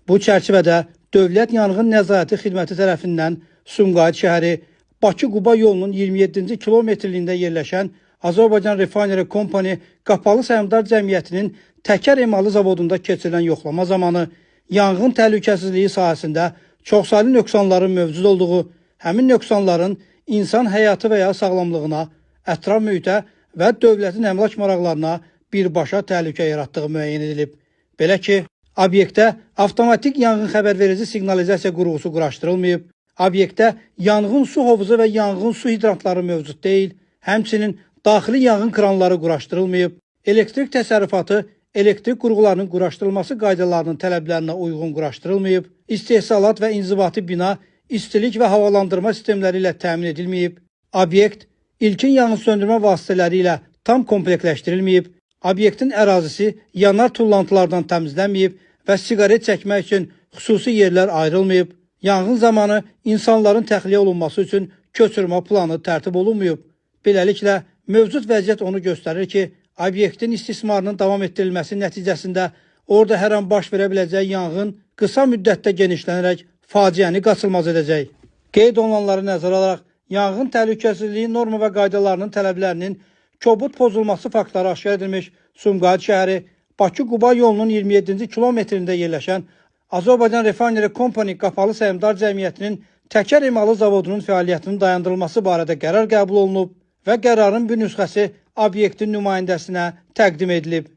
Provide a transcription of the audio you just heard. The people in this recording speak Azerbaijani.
Bu çərçivədə Dövlət Yanğın Nəzarəti Xidməti tərəfindən Sumqayıt şəhəri Bakı-Quba yolunun 27-ci kilometrliyində yerləşən Azərbaycan Refinery Company Qapalı Səhmdar Cəmiyyətinin təkər emalı zavodunda keçirilən yoxlama zamanı yanğın təhlükəsizliyi sahəsində çoxsaylı nöqsanların mövcud olduğu, həmin nöqsanların insan həyatı və ya sağlamlığına, ətraf mühitə və dövlətin əmlak maraqlarına birbaşa təhlükə yaratdığı müəyyən edilib. Belə ki, obyektdə avtomatik yanğın xəbərverici siqnalizasiya qurğusu quraşdırılmayıb, obyektdə yanğın su hovuzu və yanğın su hidrantları mövcud deyil, həmçinin daxili yanğın kranları quraşdırılmayıb, elektrik təsərrüfatı, elektrik qurğularının quraşdırılması qaydalarının tələblərinə uyğun quraşdırılmayıb, istehsalat və inzibati bina, istilik və havalandırma sistemləri ilə təmin edilməyib, obyekt ilkin yanğın söndürmə vasitələri ilə tam komplektləşdirilməyib, obyektin ərazisi yanar tullantılardan təmizlənməyib və siqaret çəkmək üçün xüsusi yerlər ayrılmayıb, yanğın zamanı insanların təxliyə olunması üçün köçürmə planı tərtib olunmayıb. Beləliklə, mövcud vəziyyət onu göstərir ki, obyektin istismarının davam etdirilməsi nəticəsində orada hər an baş verə biləcək yanğın qısa müddətdə genişlənərək faciəni qaçılmaz edəcək. Qeyd olunanları nəzərə alaraq, yanğın təhlükəsizliyi norma və qaydalarının tələblərinin kobud pozulması faktları aşkar edilmiş Sumqayıt şəhəri Bakı-Quba yolunun 27-ci kilometrində yerləşən Azərbaycan Refinery Company Qapalı Səhmdar Cəmiyyətinin təkər emalı zavodunun fəaliyyətinin dayandırılması barədə qərar qəbul olunub və qərarın bir nüsxəsi obyektin nümayəndəsinə təqdim edilib.